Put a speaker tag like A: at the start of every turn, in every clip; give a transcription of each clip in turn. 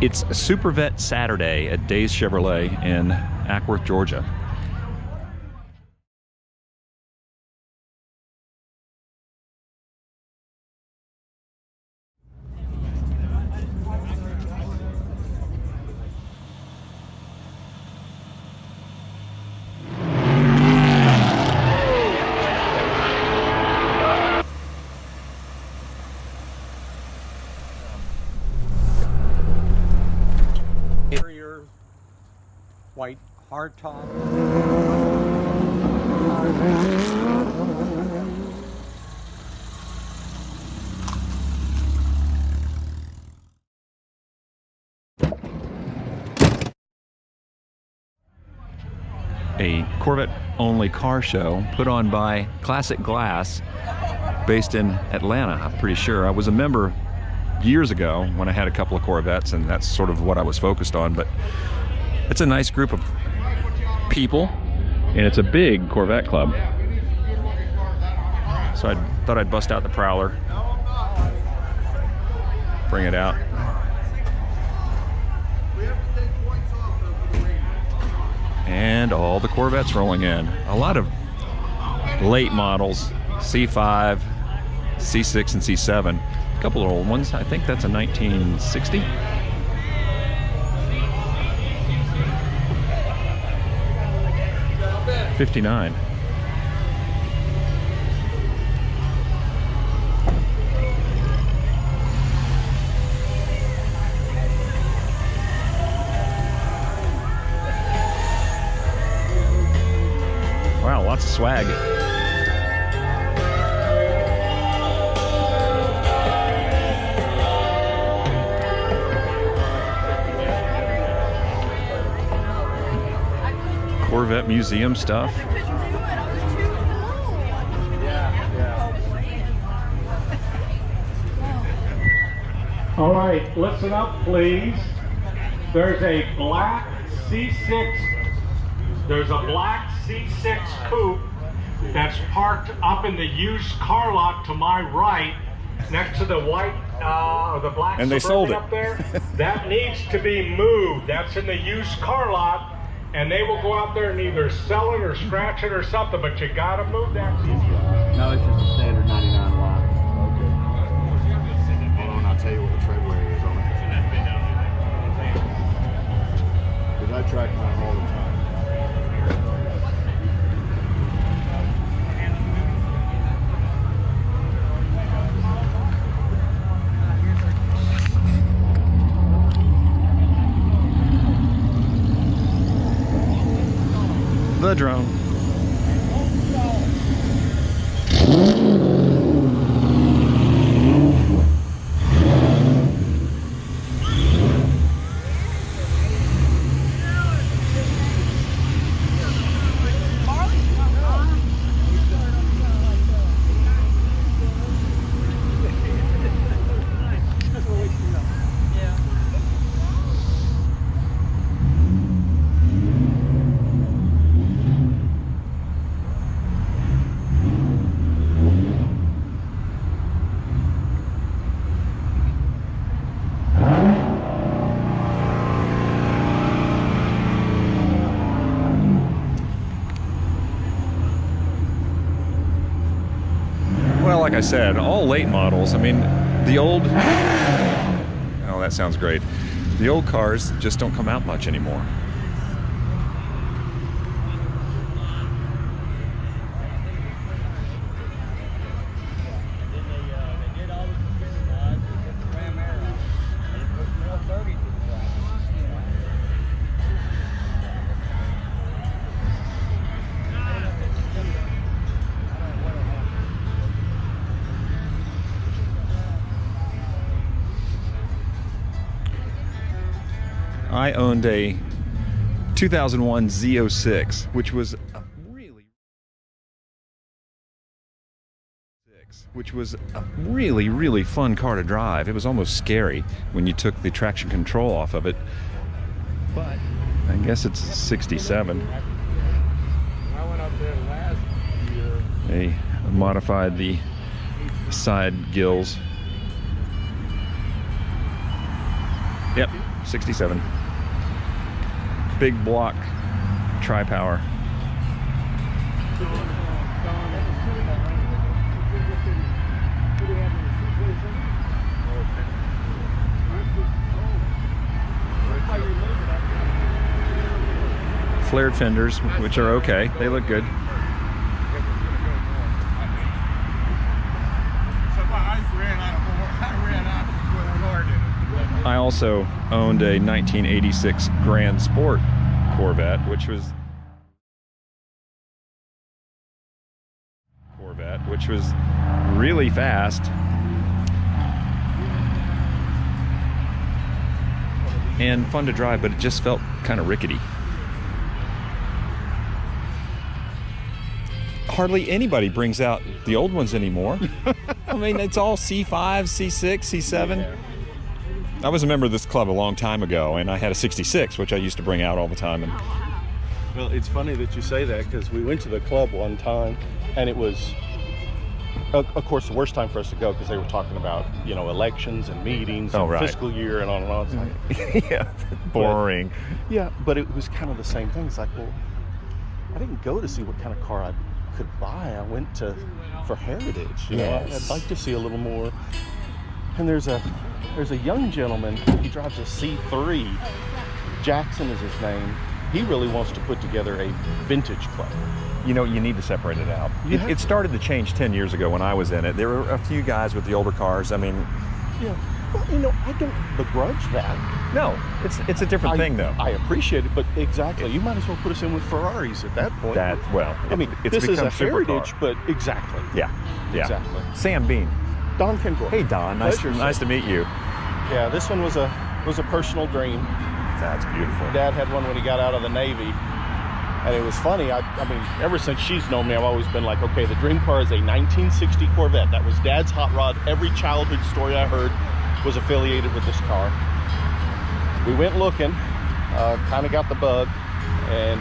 A: It's Super Vette Saturday at Days Chevrolet in Acworth, Georgia.
B: Interior, white hardtop.
A: A Corvette-only car show put on by Classic Glass, based in Atlanta, I'm pretty sure. I was a member years ago when I had a couple of Corvettes, and that's sort of what I was focused on. But it's a nice group of people, and it's a big Corvette club. So I thought I'd bust out the Prowler, bring it out. And all the Corvettes rolling in. A lot of late models, C5, C6, and C7. A couple of old ones. I think that's a 1960. '59. Wow, lots of swag. Corvette museum stuff.
C: All right, listen up, please. There's a black C6. There's a black C6 coupe that's parked up in the used car lot to my right, next to the white or the black
A: and they sold it
C: up there. That needs to be moved. That's in the used car lot, and they will go out there and either sell it or scratch it or something. But you gotta move that.
D: No, it's just a standard 99 lot. Okay. Hold on, I'll tell you what the treadwear is on it. Because I track mine all the time.
A: The drone. Well, like I said, all late models. I mean, the old... Oh, that sounds great. The old cars just don't come out much anymore. I owned a 2001 Z06, which was a really fun car to drive. It was almost scary when you took the traction control off of it. But I guess it's 67.
D: I went up there last year.
A: They modified the side gills. Yep, 67. Big block tri-power. Flared fenders, which are okay. They look good. I also owned a 1986 Grand Sport Corvette, which was really fast and fun to drive, but it just felt kind of rickety. Hardly anybody brings out the old ones anymore. I mean, it's all C5, C6, C7.
D: Yeah.
A: I was a member of this club a long time ago, and I had a 66, which I used to bring out all the time. And
E: well, it's funny that you say that, because we went to the club one time, and it was, of course, the worst time for us to go, because they were talking about, you know, elections and meetings and fiscal year and on and on. It's like,
A: yeah, boring.
E: But it was kind of the same thing. It's like, well, I didn't go to see what kind of car I could buy. I went for heritage. You know, I'd like to see a little more. And there's a young gentleman. He drives a C3. Jackson is his name. He really wants to put together a vintage club.
A: You know, you need to separate it out. It started to change 10 years ago when I was in it. There were a few guys with the older cars. I mean,
E: yeah. Well, you know, I don't begrudge that.
A: No, it's a different thing, though.
E: I appreciate it, but exactly, you might as well put us in with Ferraris at that point.
A: I mean,
E: this is a heritage,
A: supercar.
E: but exactly.
A: Yeah,
E: exactly.
A: Sam Bean.
E: Don Kendall.
A: Hey, Don. Nice to meet you.
E: Yeah, this one was a personal dream.
A: That's beautiful.
E: Dad had one when he got out of the Navy, and it was funny. I mean, ever since she's known me, I've always been like, okay, the dream car is a 1960 Corvette. That was Dad's hot rod. Every childhood story I heard was affiliated with this car. We went looking, kind of got the bug, and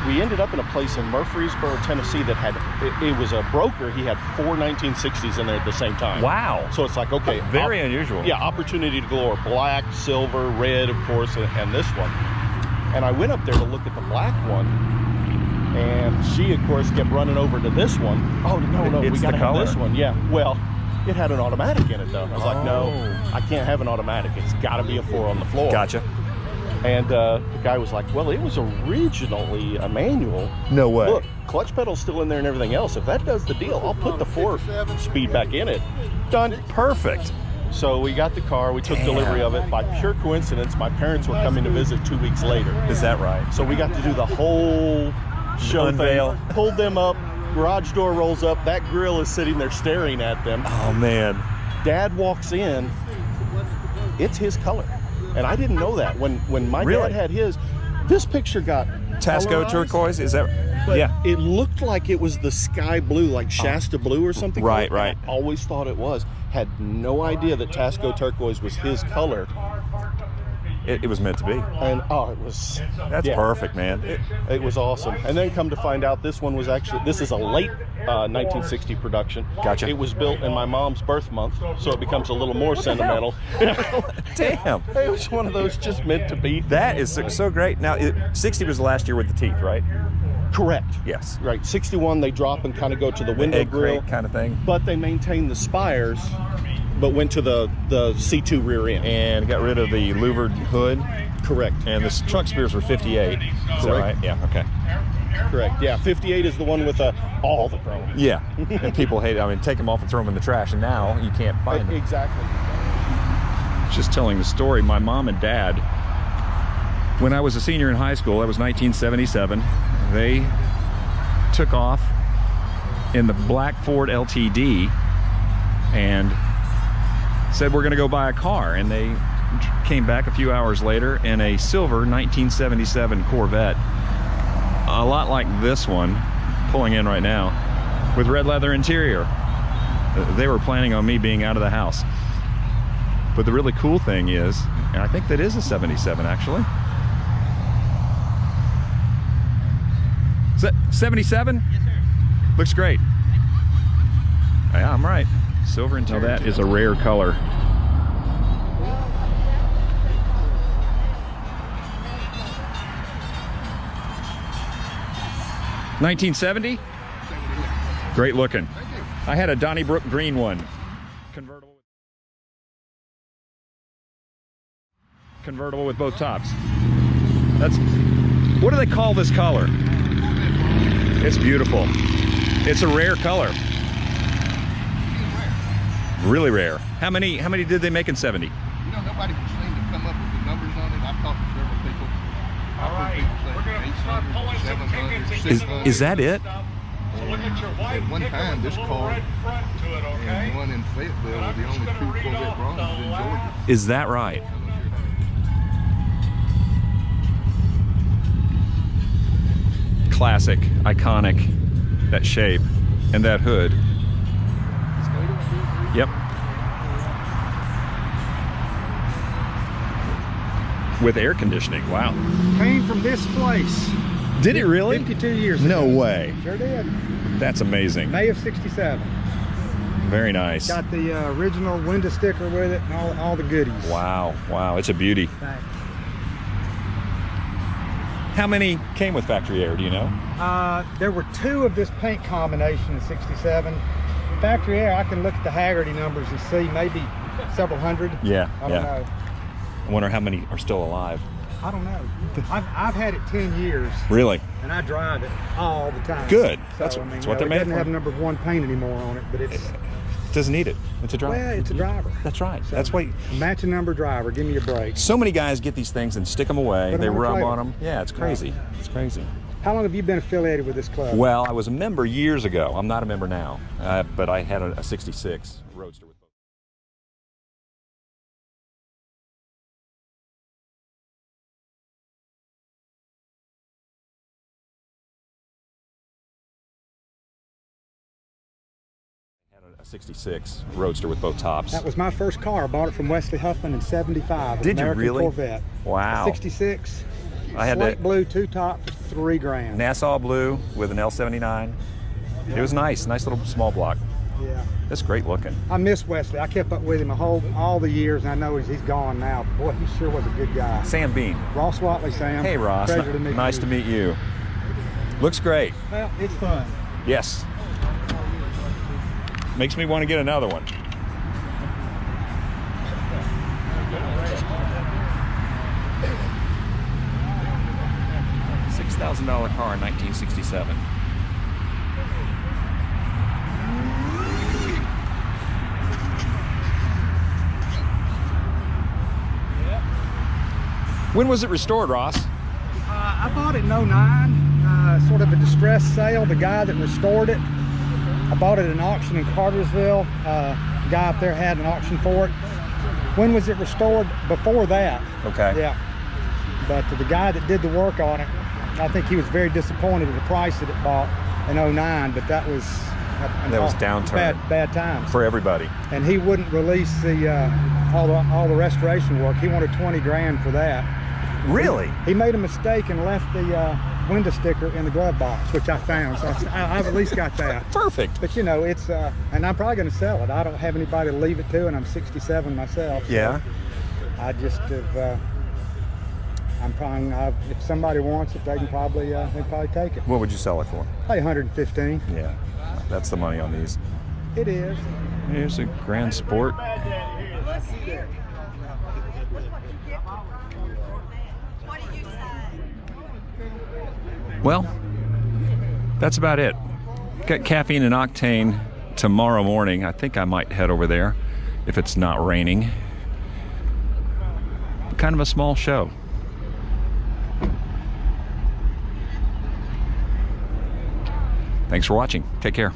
E: we ended up in a place in Murfreesboro, Tennessee that had, it was a broker. He had 4 1960s in there at the same time.
A: Wow.
E: So it's like, okay.
A: Very unusual.
E: Yeah, opportunity to galore. Black, silver, red, of course, and this one. And I went up there to look at the black one, and she, of course, kept running over to this one. Oh, no, we got to have this one. Yeah, well, it had an automatic in it, though. I was like, no, I can't have an automatic. It's got to be a 4 on the floor.
A: Gotcha.
E: And the guy was like, well, it was originally a manual.
A: No way.
E: Look, clutch pedal's still in there and everything else. If that does the deal, I'll put the 4-speed back in it. Done.
A: Perfect.
E: So we got the car. We took delivery of it. By pure coincidence, my parents were coming to visit 2 weeks later.
A: Is that right?
E: So we got to do the whole show
A: unveil.
E: Thing. Pulled them up. Garage door rolls up. That grill is sitting there staring at them.
A: Oh, man.
E: Dad walks in. It's his color. And I didn't know that. When my dad had his, this picture got
A: Tasco
E: colorized,
A: turquoise, is that?
E: but
A: yeah.
E: It looked like it was the sky blue, like Shasta blue or something.
A: Right.
E: I always thought it was. Had no idea that Tasco turquoise was his color.
A: It was meant to be.
E: And it was.
A: That's perfect, man.
E: It was awesome. And then come to find out, this one was actually, this is a late 1960 production.
A: Gotcha.
E: It was built in my mom's birth month, so it becomes a little more sentimental.
A: Damn.
E: It was one of those just meant to be.
A: That is so great. Now, 60 was the last year with the teeth, right?
E: Correct.
A: Yes.
E: Right. 61, they drop and kind of go to the window
A: egg
E: grill
A: crate kind of thing.
E: But they maintained the spires, but went to the C2 rear end.
A: And got rid of the louvered hood.
E: Correct.
A: And the trunk spears were 58. Is that right? Yeah, okay.
E: Correct. Yeah, 58 is the one with all the chrome.
A: Yeah. And people hate it. I mean, take them off and throw them in the trash, and now you can't find them.
E: Exactly.
A: Just telling the story, my mom and dad, when I was a senior in high school, that was 1977, they took off in the black Ford LTD and said, we're going to go buy a car. And they came back a few hours later in a silver 1977 Corvette, a lot like this one, pulling in right now, with red leather interior. They were planning on me being out of the house. But the really cool thing is, and I think that is a 77 actually. Is that 77? Yes, sir. Looks great. Yeah, I'm right. Silver interior. Now that is a rare color. 1970? Great looking. I had a Donnybrook green one. Convertible with both tops. That's, what do they call this color? It's beautiful. It's a rare color. Really rare. How many did they make in 70?
F: You know, nobody can seem to come up with the numbers on it. I've talked to several people.
C: All right, we're going to start pulling some tickets.
A: Is that it?
C: So look at your white
F: At one
C: ticket
F: time,
C: with
F: this
C: a little
F: car
C: red front to it, okay?
F: and one in Fayetteville were the only two Corvette bronzes in Georgia.
A: Is that right? Classic, iconic, that shape and that hood. Yep. With air conditioning, wow.
G: Came from this place.
A: Did it really?
G: 52 years ago.
A: No way.
G: Sure did.
A: That's amazing.
G: May of 67.
A: Very nice.
G: Got the original window sticker with it and all the goodies.
A: Wow, wow, it's a beauty.
G: Thanks.
A: How many came with factory air, do you know?
G: There were 2 of this paint combination in 67. Factory air, I can look at the Haggerty numbers and see maybe several hundred.
A: Yeah,
G: I don't know.
A: I wonder how many are still alive.
G: I don't know. I've had it 10 years.
A: Really?
G: And I drive it all the time.
A: Good.
G: So,
A: That's
G: I mean,
A: what they're
G: it
A: made
G: doesn't
A: for.
G: have number 1 paint anymore on it, but it's,
A: Doesn't need it. It's a driver.
G: well, it's a driver.
A: That's right.
G: So,
A: That's why
G: matching number driver, give me a break.
A: so many guys get these things and stick them away.
G: Put 'em
A: They
G: on a
A: rub
G: trailer.
A: on them. Yeah, it's crazy. It's crazy.
G: How long have you been affiliated with this club?
A: Well, I was a member years ago. I'm not a member now, but I had a 66 Roadster with both. A 66 Roadster with both tops.
G: That was my first car. I bought it from Wesley Huffman in 75.
A: Did you
G: American
A: really?
G: Corvette.
A: Wow.
G: 66.
A: I had
G: slate
A: that
G: blue 2-top for $3 grand.
A: Nassau blue with an L79. It was nice little small block.
G: Yeah.
A: That's great looking.
G: I miss Wesley. I kept up with him all the years, and I know he's gone now. Boy, he sure was a good guy.
A: Sam Bean.
G: Ross Watley, Sam.
A: Hey Ross,
G: Pleasure to meet
A: nice
G: you.
A: to meet you. Looks great.
G: Well, it's fun.
A: Yes. Makes me want to get another one. $6,000 car in 1967. When was it restored, Ross?
G: I bought it in 09, sort of a distress sale. The guy that restored it, I bought it at an auction in Cartersville. The guy up there had an auction for it. When was it restored? Before that.
A: Okay.
G: Yeah. But the guy that did the work on it, I think he was very disappointed at the price that it bought in 09, but that was
A: downturn.
G: Bad times.
A: For everybody.
G: And he wouldn't release the all the restoration work. He wanted 20 grand for that.
A: Really?
G: He made a mistake and left the window sticker in the glove box, which I found. So I've at least got that.
A: Perfect.
G: But you know, it's and I'm probably going to sell it. I don't have anybody to leave it to, and I'm 67 myself. So
A: Yeah.
G: I just have. I'm probably. If somebody wants it, they can probably take it.
A: What would you sell it for?
G: Pay 115.
A: Yeah. That's the money on these.
G: It is.
A: Here's a Grand Sport. Well, that's about it. Got Caffeine and Octane tomorrow morning. I think I might head over there if it's not raining. Kind of a small show. Thanks for watching. Take care.